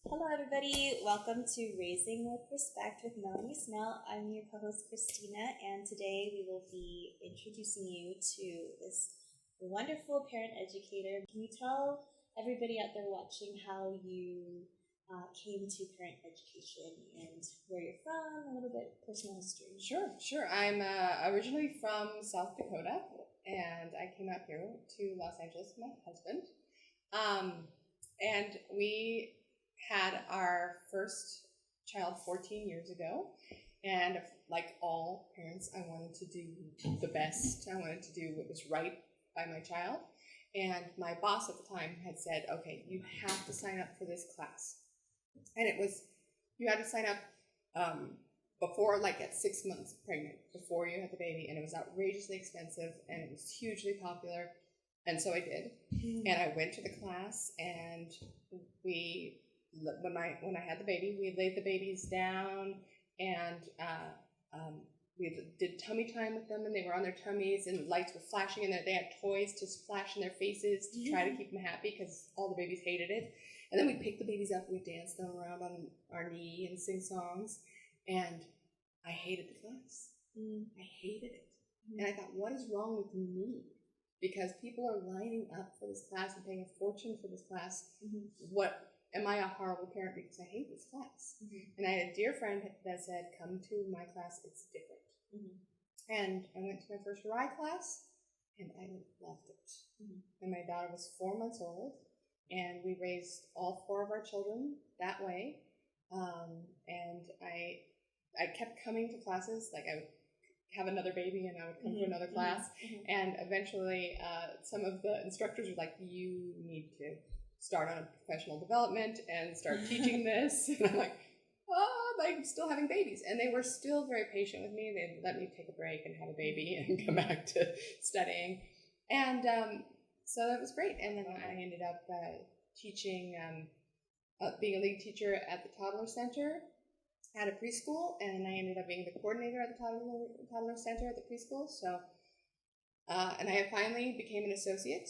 Hello, everybody. Welcome to Raising with Respect with Melanie Snell. I'm your co-host, Christina, and today we will be introducing you to this wonderful parent educator. Can you tell everybody out there watching how you came to parent education and where you're from, a little bit personal history? Sure. I'm originally from South Dakota, and I came out here to Los Angeles with my husband. And we had our first child 14 years ago, and like all parents, I wanted to do the best. I wanted to do what was right by my child, and my boss at the time had said, okay, you have to sign up for this class. And it was, you had to sign up before, like at 6 months pregnant, before you had the baby, and it was outrageously expensive, and it was hugely popular, and so I did. And I went to the class, and when I had the baby, we laid the babies down, and we did tummy time with them, and they were on their tummies, and lights were flashing, and they had toys to splash in their faces to try to keep them happy because all the babies hated it. And then we picked the babies up, and we danced them around on our knee and sing songs, and I hated the class. I hated it. And I thought, what is wrong with me? Because people are lining up for this class and paying a fortune for this class. What? Am I a horrible parent because I hate this class? And I had a dear friend that said, come to my class, it's different. And I went to my first RIE class, and I loved it. And my daughter was 4 months old, and we raised all 4 of our children that way. And I kept coming to classes, like I would have another baby and I would come to another class. And eventually some of the instructors were like, you need to start on professional development and start teaching this. And I'm like, I'm still having babies. And they were still very patient with me. They let me take a break and have a baby and come back to studying. And so that was great. And then I ended up teaching, being a lead teacher at the toddler center at a preschool, and I ended up being the coordinator at the toddler center at the preschool. So, and I finally became an associate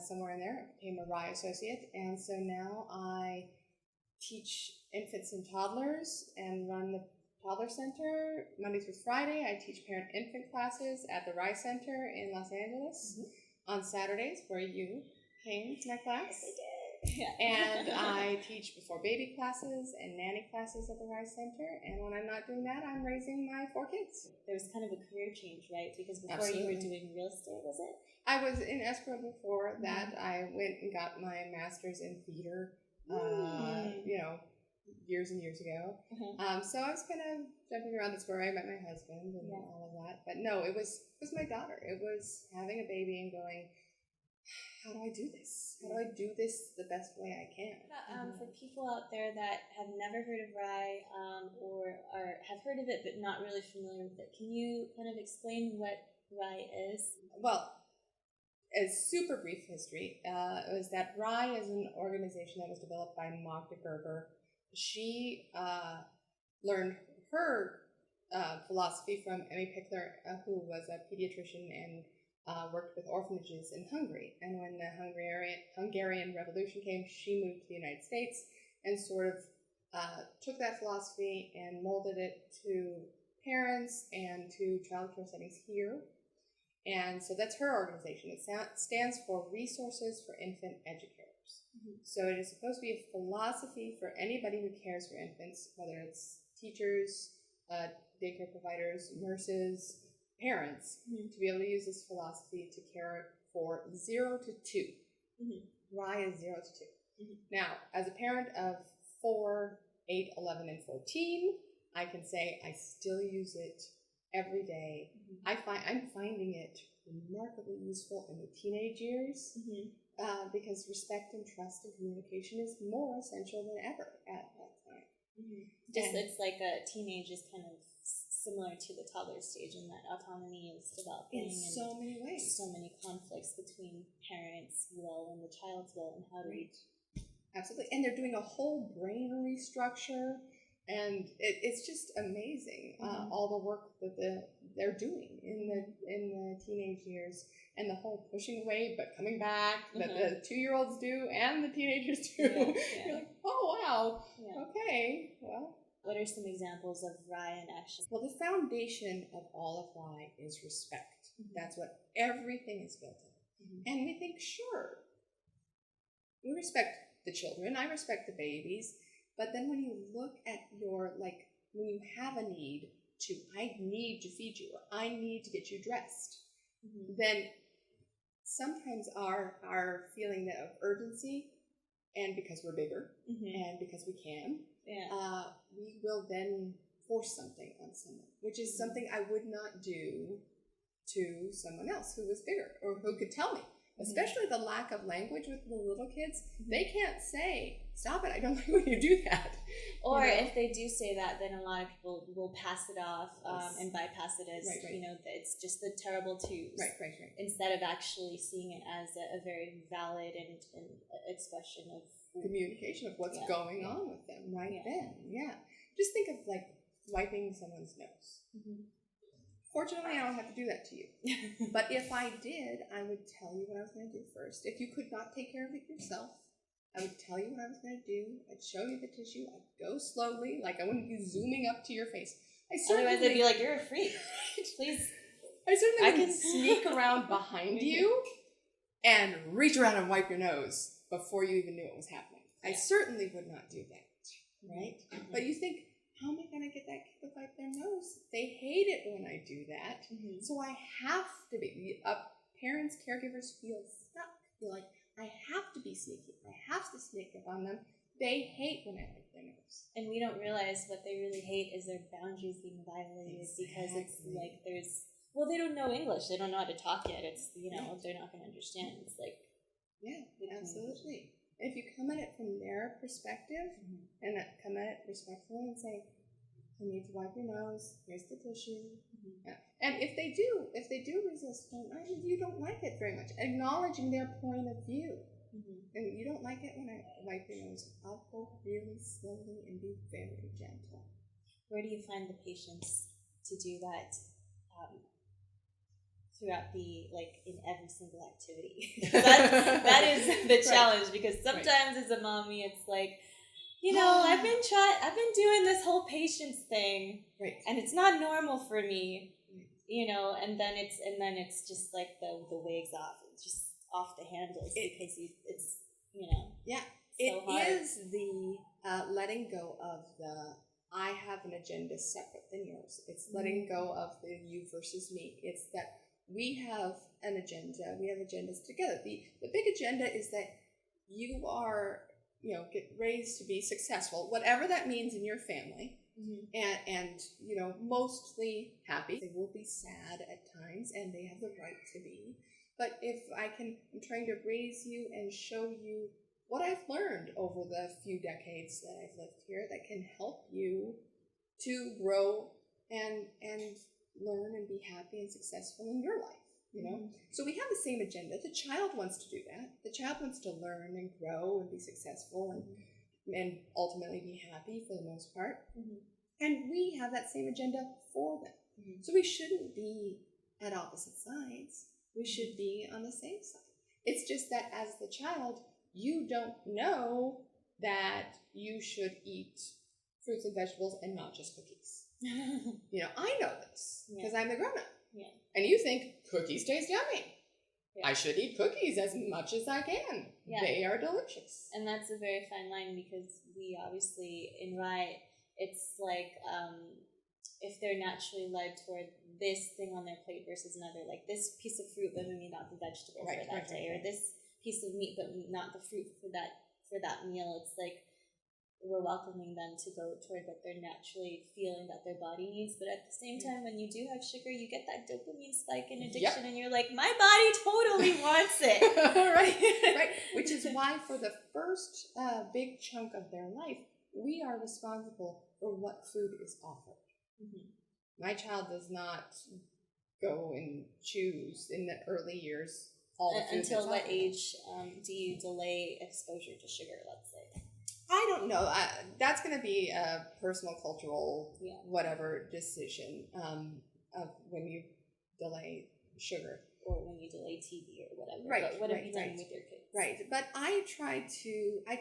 somewhere in there. I became a RIE associate, and so now I teach infants and toddlers and run the toddler center Monday through Friday. I teach parent-infant classes at the RIE Center in Los Angeles on Saturdays, where you came to my class. Yes, I did. And I teach before baby classes and nanny classes at the RIE Center. And when I'm not doing that, I'm raising my 4 kids. There was kind of a career change, right? Because before you were doing real estate, was it? I was in escrow before that. I went and got my master's in theater, years and years ago. So I was kind of jumping around. That's where I met my husband and all of that. But no, it was my daughter. It was having a baby and going, how do I do this? How do I do this the best way I can? For people out there that have never heard of RIE or have heard of it but not really familiar with it, can you kind of explain what RIE is? Well, a super brief history was that RIE is an organization that was developed by Magda Gerber. She learned her philosophy from Emmy Pickler, who was a pediatrician and worked with orphanages in Hungary. And when the Hungarian Revolution came, she moved to the United States and sort of took that philosophy and molded it to parents and to child care settings here. And so that's her organization. It stands for Resources for Infant Educators. So it is supposed to be a philosophy for anybody who cares for infants, whether it's teachers, daycare providers, nurses, parents, to be able to use this philosophy to care for 0 to 2. RIE is 0 to 2. Now, as a parent of 4, 8, 11, and 14, I can say I still use it every day. I'm finding it remarkably useful in the teenage years because respect and trust and communication is more essential than ever at that time. It's like a teenage is kind of similar to the toddler stage in that autonomy is developing in so many ways. So many conflicts between parents' will and the child's will and how to reach. Absolutely. And they're doing a whole brain restructure, and it's just amazing all the work that they're doing in the teenage years, and the whole pushing away but coming back that the 2-year-olds do and the teenagers do. You're like, oh wow, wow. Yeah. Okay, well. What are some examples of RIE in action? Well, the foundation of all of RIE is respect. That's what everything is built on. And we think, sure, we respect the children, I respect the babies, but then when you look at your, like, when you have a need to, I need to feed you, or I need to get you dressed, then sometimes our feeling of urgency, and because we're bigger, and because we can, we will then force something on someone, which is something I would not do to someone else who was bigger or who could tell me. Especially the lack of language with the little kids. They can't say, stop it, I don't like when you do that. Or if they do say that, then a lot of people will pass it off and bypass it as, you know, it's just the terrible twos. Right. Instead of actually seeing it as a very valid and expression of communication of what's going on with them then. Just think of like wiping someone's nose. Fortunately, I don't have to do that to you. But if I did, I would tell you what I was going to do first. If you could not take care of it yourself, I would tell you what I was going to do. I'd show you the tissue. I'd go slowly, like I wouldn't be zooming up to your face. Otherwise, they'd be like, "You're a freak." Please. I certainly wouldn't sneak around behind you and reach around and wipe your nose before you even knew it was happening. I certainly would not do that, right? But you think, how am I going to get that kid to wipe their nose? They hate it when I do that. So I have to be. Parents, caregivers feel stuck. Feel like, I have to be sneaky. I have to sneak up on them. They hate when I wipe their nose. And we don't realize what they really hate is their boundaries being violated because it's like well, they don't know English. They don't know how to talk yet. It's, you know, they're not going to understand. It's like... Yeah, absolutely. If you come at it from their perspective and come at it respectfully and say, you need to wipe your nose, here's the tissue. And if they do resist, you don't like it very much. Acknowledging their point of view. And you don't like it when I wipe your nose, I'll go really slowly and be very gentle. Where do you find the patience to do that throughout in every single activity? that is the challenge, because sometimes as a mommy, it's like, you know, I've been doing this whole patience thing, and it's not normal for me, you know, and then it's just like the wig's off, it's just off the handles because it's, you know, it hard. is the letting go of the I have an agenda separate than yours. It's letting go of the you versus me. It's that we have an agenda. We have agendas together. The big agenda is that you are, you know, get raised to be successful, whatever that means in your family, and you know, mostly happy. They will be sad at times, and they have the right to be. But if I'm trying to raise you and show you what I've learned over the few decades that I've lived here that can help you to grow and learn and be happy and successful in your life, you know? So we have the same agenda. The child wants to do that. The child wants to learn and grow and be successful and ultimately be happy for the most part. And we have that same agenda for them. So we shouldn't be at opposite sides. We should be on the same side. It's just that as the child, you don't know that you should eat fruits and vegetables and not just cookies. You know, I know this because I'm the grown-up. And you think cookies taste yummy. I should eat cookies as much as I can. They are delicious. And that's a very fine line, because we obviously, in RIE, it's like if they're naturally led toward this thing on their plate versus another, like this piece of fruit but maybe not the vegetable for that day, or this piece of meat but not the fruit for that meal. It's like we're welcoming them to go toward what they're naturally feeling that their body needs. But at the same time, when you do have sugar, you get that dopamine spike in addiction, and you're like, my body totally wants it. Right. Which is why for the first big chunk of their life, we are responsible for what food is offered. My child does not go and choose in the early years all the food. Until what age do you delay exposure to sugar, let's say? I don't know. That's going to be a personal, cultural, whatever decision of when you delay sugar. or when you delay TV or whatever. Right. But what have you done with your kids? Right. But I try to, I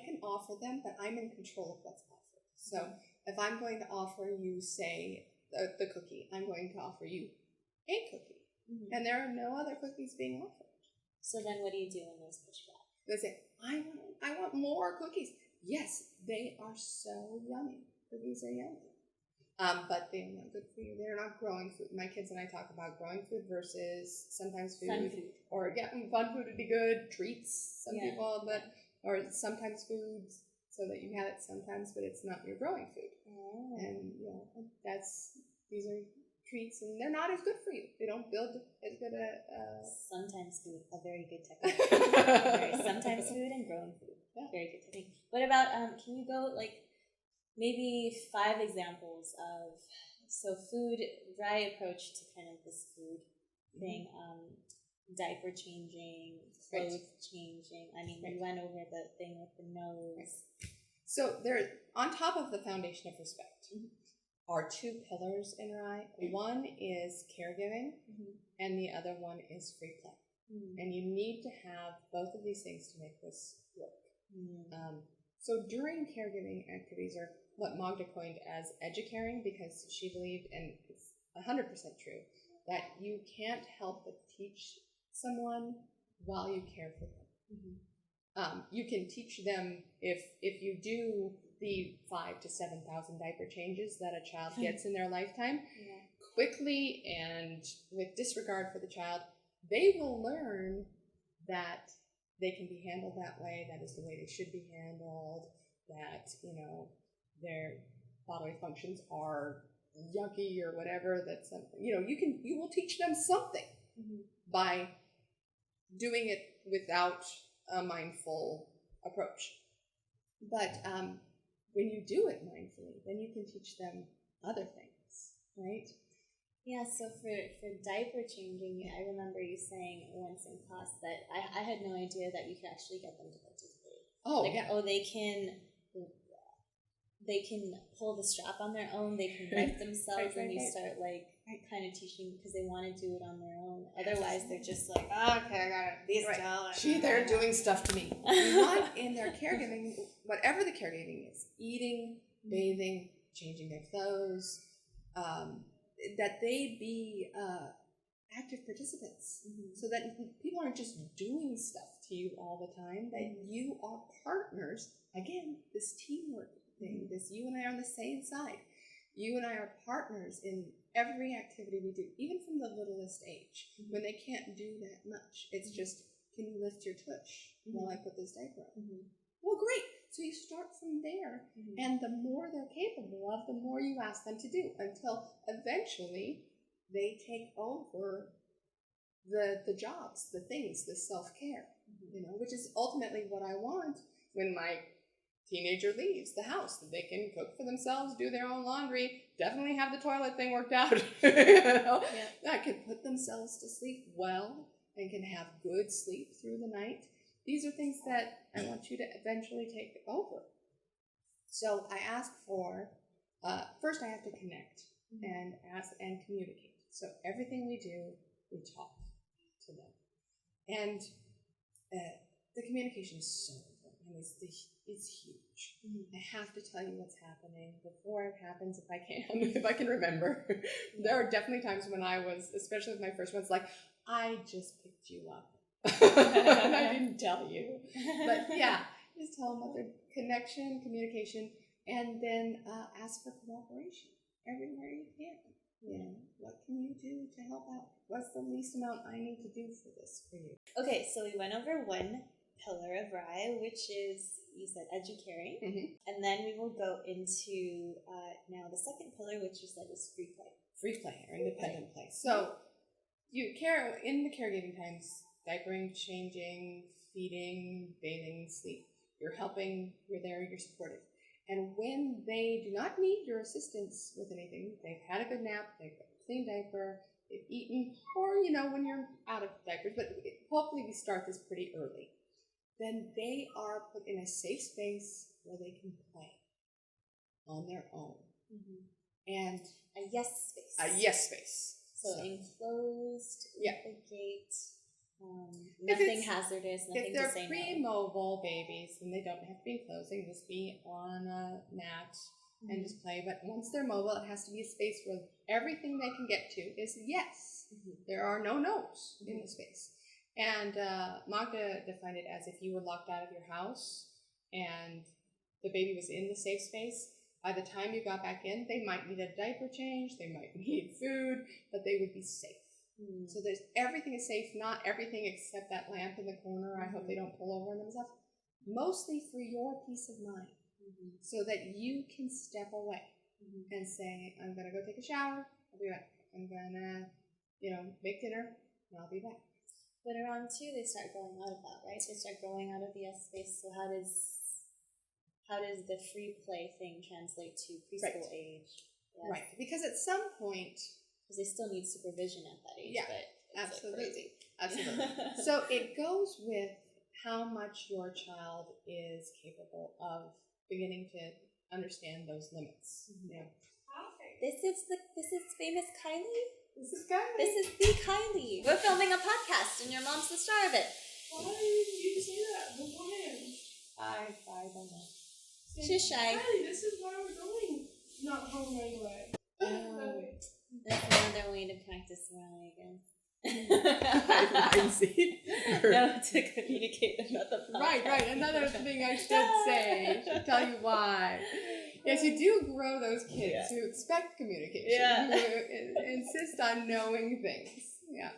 can offer them, but I'm in control of what's offered. So if I'm going to offer you, say, the cookie, I'm going to offer you a cookie. And there are no other cookies being offered. So then what do you do when there's pushback? They say, I want more cookies. Yes, they are so yummy. Cookies are yummy. But they're not good for you. They're not growing food. My kids and I talk about growing food versus sometimes food. Fun food. Or, fun food would be good. Treats, some people, or sometimes foods so that you have it sometimes, but it's not your growing food. Oh. And, these are treats, and they're not as good for you. They don't build as good a... Sometimes food, a very good technique. Sometimes food and growing food. Yeah. Very good technique. What about, can you go, maybe 5 examples of, so food, RIE approach to kind of this food thing, diaper changing, clothes changing. I mean, we went over the thing with the nose. Right. So there, on top of the foundation of respect, are 2 pillars in RIE. One is caregiving, and the other one is free play. And you need to have both of these things to make this work. So during caregiving activities, or what Magda coined as educaring, because she believed, and it's 100% true, that you can't help but teach someone while you care for them. You can teach them if you do the 5,000 to 7,000 diaper changes that a child gets in their lifetime, quickly and with disregard for the child, they will learn that they can be handled that way, that is the way they should be handled, that, their bodily functions are yucky or whatever, that something, you will teach them something by doing it without a mindful approach. But when you do it mindfully, then you can teach them other things, right? Yeah, so for diaper changing, I remember you saying once in class that I had no idea that you could actually get them to participate. They can pull the strap on their own, they can wipe themselves, and you start kind of teaching because they want to do it on their own. Otherwise, they're just like, okay, I got these dollars. They're doing stuff to me. You want in their caregiving, whatever the caregiving is, eating, bathing, changing their clothes, that they be active participants, so that people aren't just doing stuff to you all the time, that you are partners. Again, this teamwork thing, this you and I are on the same side. You and I are partners in every activity we do, even from the littlest age, when they can't do that much. It's just, can you lift your tush while I put this diaper on? Well, great. So you start from there, and the more they're capable of, the more you ask them to do, until eventually they take over the jobs, the things, the self-care, which is ultimately what I want when my teenager leaves the house, that they can cook for themselves, do their own laundry, definitely have the toilet thing worked out, that can put themselves to sleep well and can have good sleep through the night. These are things that I want you to eventually take over. So I ask for, first I have to connect and ask and communicate. So everything we do, we talk to them. And the communication is so important. I mean, it's huge. I have to tell you what's happening before it happens if I can remember. There are definitely times when I was, especially with my first ones, like, I just picked you up. And I didn't tell you. But just tell them about their connection, communication, and then ask for cooperation everywhere you can. What can you do to help out? What's the least amount I need to do for this for you? Okay, so we went over one pillar of RIE, which is, you said, educaring, and then we will go into now the second pillar, which you said is free play. Free play or independent play. So you care in the caregiving times, diapering, changing, feeding, bathing, sleep. You're helping, you're there, you're supportive. And when they do not need your assistance with anything, they've had a good nap, they've got a clean diaper, they've eaten, or, when you're out of diapers, but hopefully we start this pretty early, then they are put in a safe space where they can play on their own. And a yes space. A yes space. So enclosed with a gate. Nothing hazardous, nothing to say no. If they're pre-mobile babies, then they don't have to be enclosed. They can just be on a mat and just play. But once they're mobile, it has to be a space where everything they can get to is yes. There are no no's in the space. And Magda defined it as if you were locked out of your house and the baby was in the safe space. By the time you got back in, they might need a diaper change, they might need food, but they would be safe. So there's everything is safe, not everything except that lamp in the corner. I hope they don't pull over on themselves. Mostly for your peace of mind, so that you can step away and say, I'm going to go take a shower, I'll be back. I'm going to, make dinner, and I'll be back. But around 2, they start growing out of that, right? They start growing out of the S space. So how does the free play thing translate to preschool age? Yes. Right, because at some point, because they still need supervision at that age. Yeah, but absolutely. Absolutely. So it goes with how much your child is capable of beginning to understand those limits. Yeah. This is famous Kylie. This is Kylie. This is the Kylie. We're filming a podcast, and your mom's the star of it. Why did you say that beforehand? I don't know. She's shy. Kylie, this is where we're going. Not home right away. That's another way to practice RIE, I see. No, to communicate about the podcast. Right. Another thing I should say. I should tell you why. Yes, you do grow those kids who expect communication, who insist on knowing things. Yeah.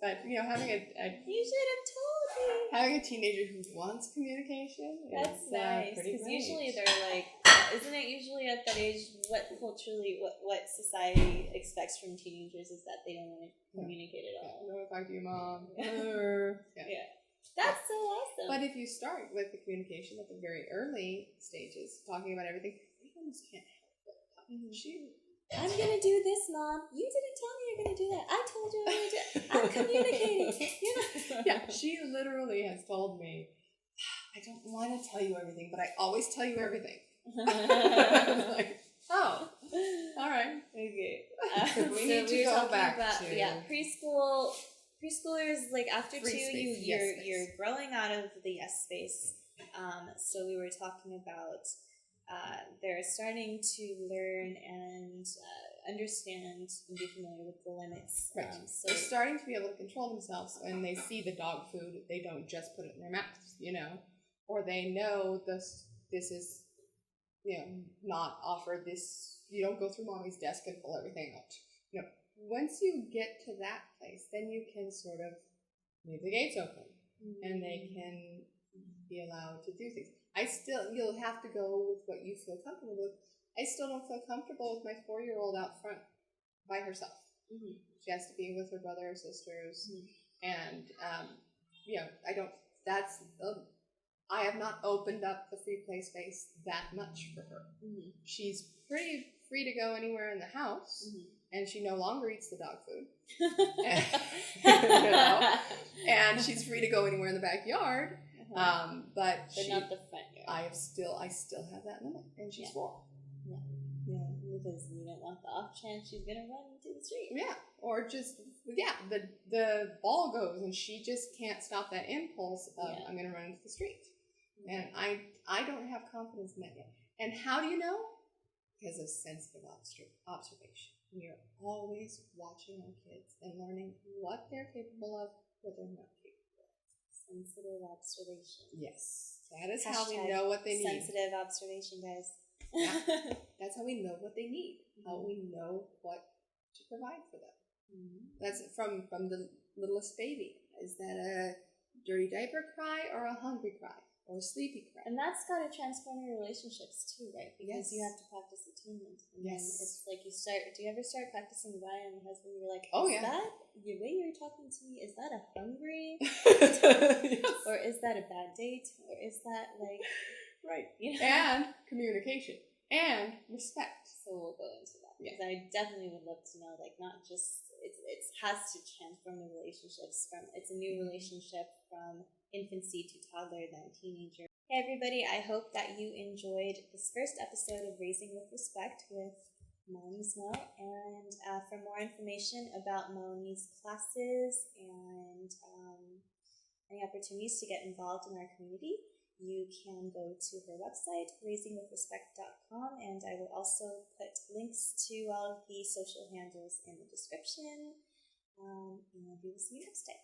But, having you should have told me. Having a teenager who wants communication that's is nice. Because usually they're like, isn't it usually at that age what society expects from teenagers is that they don't want to communicate at all. No, talk to your mom. Yeah. That's so awesome. But if you start with the communication at the very early stages, talking about everything, they almost can't help it. I'm gonna do this, Mom. You didn't tell me you're gonna do that. I told you I'm gonna do it. I'm communicating. Yeah, she literally has told me, I don't want to tell you everything, but I always tell you everything. I'm like, oh, all right. Okay. We need to go back about, to preschoolers, like after free 2, space, you're growing out of the yes space. So we were talking about they're starting to learn and understand and be familiar with the limits. Right. So they're starting to be able to control themselves when they see the dog food. They don't just put it in their mouths, or they know this is, not offer this. You don't go through mommy's desk and pull everything out. Once you get to that place, then you can sort of leave the gates open and they can be allowed to do things. You'll have to go with what you feel comfortable with. I still don't feel comfortable with my 4-year-old out front by herself. She has to be with her brother or sisters. And, I have not opened up the free play space that much for her. She's pretty free to go anywhere in the house, and she no longer eats the dog food. And she's free to go anywhere in the backyard. But not the front yard. I still have that limit, and she's 4. Yeah, because you don't want the off chance she's gonna run into the street. Yeah, or just the ball goes, and she just can't stop that impulse of I'm gonna run into the street, and I don't have confidence in that yet. And how do you know? Because of sensitive observation. We are always watching our kids and learning what they're capable of, what they're not capable of. Sensitive observation. Yes. That is how we know what they need. Sensitive observation, guys. That's how we know what they need. How we know what to provide for them. That's from the littlest baby. Is that a dirty diaper cry or a hungry cry or a sleepy cry? And that's got to transform your relationships too, right? Because you have to practice attunement. And then it's like do you ever start practicing RIE on your husband? You're like, is that the way you're talking to me? Is that a hungry? Or is that a bad date? Or is that like... Right. And communication. And respect. So we'll go into that. Because I definitely would love to know, like, not just... It has to transform the relationships from... It's a new relationship from infancy to toddler, then teenager. Hey everybody, I hope that you enjoyed this first episode of Raising with Respect with Melanie Snell. And for more information about Melanie's classes and any opportunities to get involved in our community, you can go to her website, raisingwithrespect.com, and I will also put links to all of the social handles in the description. And we will see you next time.